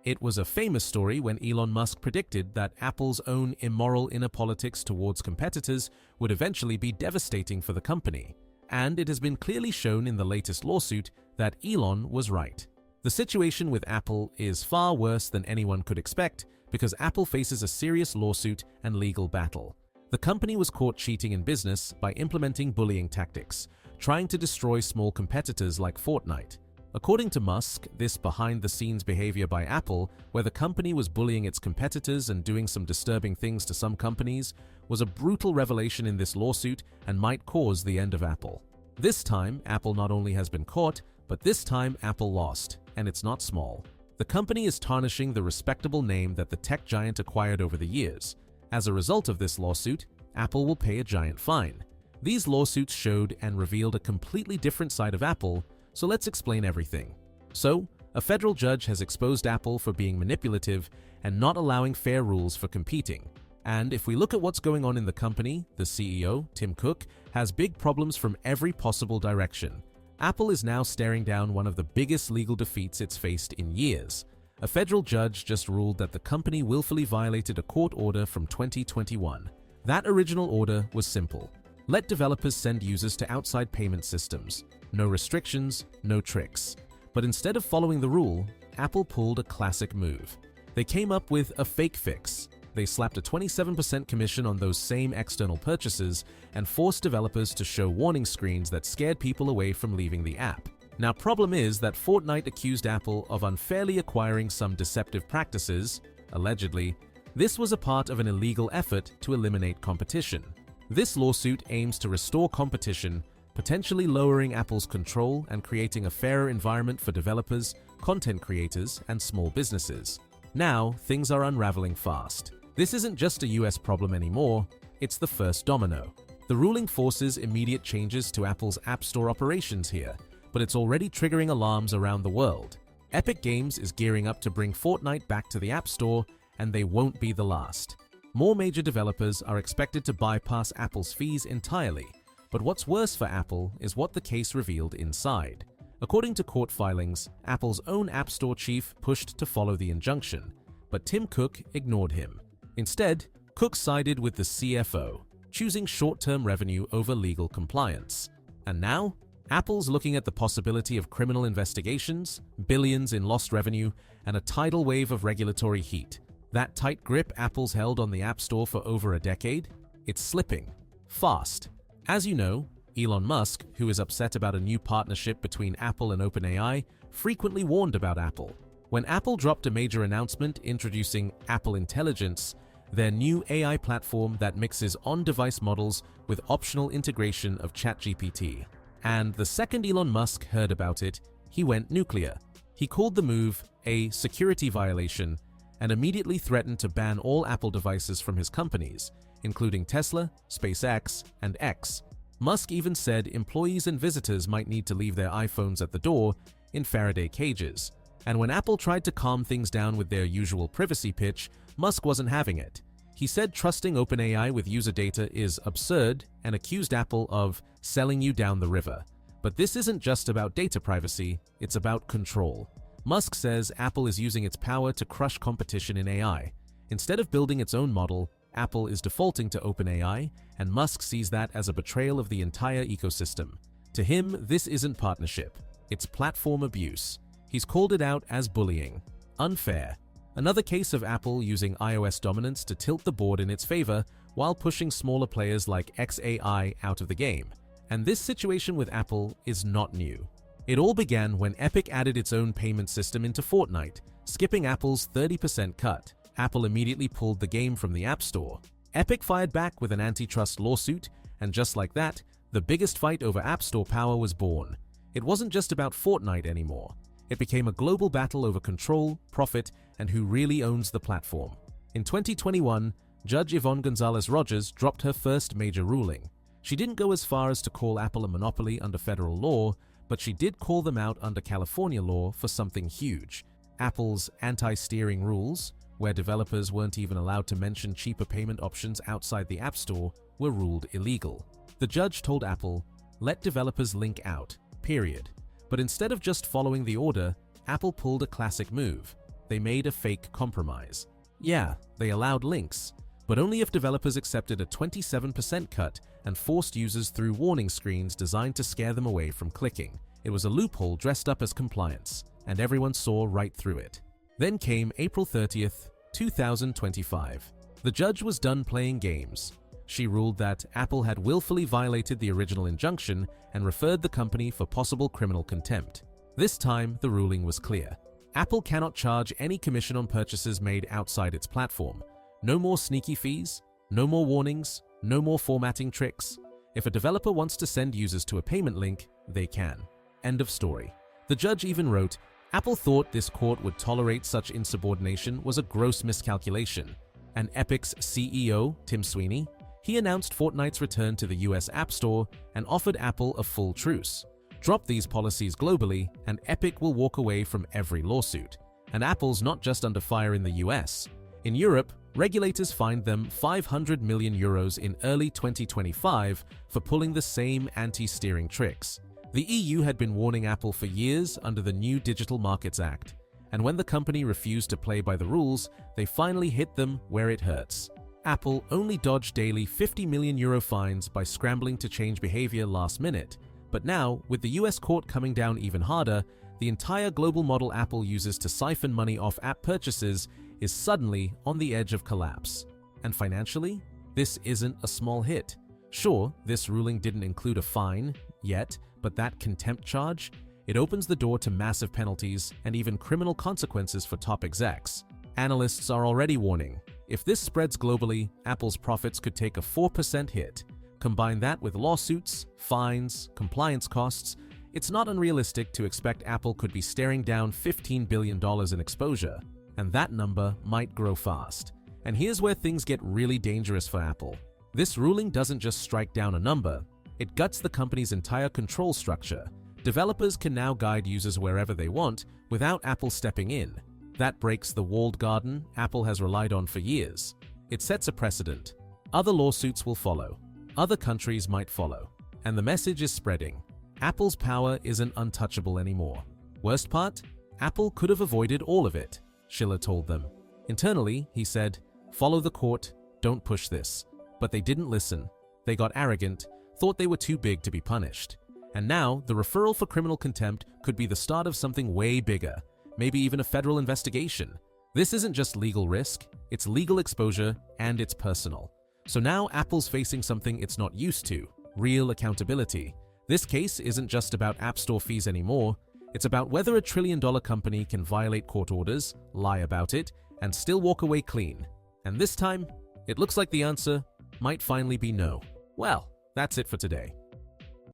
It was a famous story when Elon Musk predicted that Apple's own immoral inner politics towards competitors would eventually be devastating for the company. And it has been clearly shown in the latest lawsuit that Elon was right. The situation with Apple is far worse than anyone could expect because Apple faces a serious lawsuit and legal battle. The company was caught cheating in business by implementing bullying tactics, trying to destroy small competitors like Fortnite. According to Musk, this behind-the-scenes behavior by Apple, where the company was bullying its competitors and doing some disturbing things to some companies, was a brutal revelation in this lawsuit and might cause the end of Apple. This time, Apple not only has been caught, but this time Apple lost, and it's not small. The company is tarnishing the respectable name that the tech giant acquired over the years. As a result of this lawsuit, Apple will pay a giant fine. These lawsuits showed and revealed a completely different side of Apple, so let's explain everything. So, a federal judge has exposed Apple for being manipulative and not allowing fair rules for competing. And if we look at what's going on in the company, the CEO, Tim Cook, has big problems from every possible direction. Apple is now staring down one of the biggest legal defeats it's faced in years. A federal judge just ruled that the company willfully violated a court order from 2021. That original order was simple. Let developers send users to outside payment systems. No restrictions, no tricks. But instead of following the rule, Apple pulled a classic move. They came up with a fake fix. They slapped a 27% commission on those same external purchases and forced developers to show warning screens that scared people away from leaving the app. Now, problem is that Fortnite accused Apple of unfairly acquiring some deceptive practices, allegedly. This was a part of an illegal effort to eliminate competition. This lawsuit aims to restore competition, potentially lowering Apple's control and creating a fairer environment for developers, content creators, and small businesses. Now, things are unraveling fast. This isn't just a US problem anymore, it's the first domino. The ruling forces immediate changes to Apple's App Store operations here, but it's already triggering alarms around the world. Epic Games is gearing up to bring Fortnite back to the App Store, and they won't be the last. More major developers are expected to bypass Apple's fees entirely, but what's worse for Apple is what the case revealed inside. According to court filings, Apple's own App Store chief pushed to follow the injunction, but Tim Cook ignored him. Instead, Cook sided with the CFO, choosing short-term revenue over legal compliance. And now, Apple's looking at the possibility of criminal investigations, billions in lost revenue, and a tidal wave of regulatory heat. That tight grip Apple's held on the App Store for over a decade? It's slipping. Fast. As you know, Elon Musk, who is upset about a new partnership between Apple and OpenAI, frequently warned about Apple. When Apple dropped a major announcement introducing Apple Intelligence, their new AI platform that mixes on-device models with optional integration of ChatGPT. And the second Elon Musk heard about it, he went nuclear. He called the move a security violation and immediately threatened to ban all Apple devices from his companies, including Tesla, SpaceX, and X. Musk even said employees and visitors might need to leave their iPhones at the door in Faraday cages. And when Apple tried to calm things down with their usual privacy pitch, Musk wasn't having it. He said trusting OpenAI with user data is absurd and accused Apple of selling you down the river. But this isn't just about data privacy, it's about control. Musk says Apple is using its power to crush competition in AI. Instead of building its own model, Apple is defaulting to OpenAI, and Musk sees that as a betrayal of the entire ecosystem. To him, this isn't partnership, it's platform abuse. He's called it out as bullying. Unfair. Another case of Apple using iOS dominance to tilt the board in its favor while pushing smaller players like XAI out of the game. And this situation with Apple is not new. It all began when Epic added its own payment system into Fortnite, skipping Apple's 30% cut. Apple immediately pulled the game from the App Store. Epic fired back with an antitrust lawsuit, and just like that, the biggest fight over App Store power was born. It wasn't just about Fortnite anymore. It became a global battle over control, profit, and who really owns the platform. In 2021, Judge Yvonne Gonzalez-Rogers dropped her first major ruling. She didn't go as far as to call Apple a monopoly under federal law, but she did call them out under California law for something huge. Apple's anti-steering rules, where developers weren't even allowed to mention cheaper payment options outside the App Store, were ruled illegal. The judge told Apple, let developers link out, period. But instead of just following the order, Apple pulled a classic move. they made a fake compromise. Yeah, they allowed links, but only if developers accepted a 27% cut and forced users through warning screens designed to scare them away from clicking. It was a loophole dressed up as compliance, and everyone saw right through it. Then came April 30th, 2025. The judge was done playing games. She ruled that Apple had willfully violated the original injunction and referred the company for possible criminal contempt. This time, the ruling was clear. Apple cannot charge any commission on purchases made outside its platform. No more sneaky fees, no more warnings, no more formatting tricks. If a developer wants to send users to a payment link, they can. End of story. The judge even wrote, Apple thought this court would tolerate such insubordination was a gross miscalculation. And Epic's CEO, Tim Sweeney, he announced Fortnite's return to the US App Store and offered Apple a full truce. Drop these policies globally, and Epic will walk away from every lawsuit. And Apple's not just under fire in the US. In Europe, regulators fined them €500 million in early 2025 for pulling the same anti-steering tricks. The EU had been warning Apple for years under the new Digital Markets Act, and when the company refused to play by the rules, they finally hit them where it hurts. Apple only dodged daily €50 million fines by scrambling to change behavior last minute, but now, with the US court coming down even harder, the entire global model Apple uses to siphon money off app purchases is suddenly on the edge of collapse. And financially, this isn't a small hit. Sure, this ruling didn't include a fine yet, but that contempt charge, it opens the door to massive penalties and even criminal consequences for top execs. Analysts are already warning, if this spreads globally, Apple's profits could take a 4% hit. Combine that with lawsuits, fines, compliance costs, it's not unrealistic to expect Apple could be staring down $15 billion in exposure, and that number might grow fast. And here's where things get really dangerous for Apple. This ruling doesn't just strike down a number, it guts the company's entire control structure. Developers can now guide users wherever they want without Apple stepping in. That breaks the walled garden Apple has relied on for years. It sets a precedent. Other lawsuits will follow. Other countries might follow. And the message is spreading. Apple's power isn't untouchable anymore. Worst part? Apple could have avoided all of it, Schiller told them. Internally, he said, follow the court, don't push this. But they didn't listen. They got arrogant, thought they were too big to be punished. And now, the referral for criminal contempt could be the start of something way bigger, maybe even a federal investigation. This isn't just legal risk, it's legal exposure, and it's personal. So now Apple's facing something it's not used to, real accountability. This case isn't just about App Store fees anymore, it's about whether a trillion-dollar company can violate court orders, lie about it, and still walk away clean. And this time, it looks like the answer might finally be no. Well, that's it for today.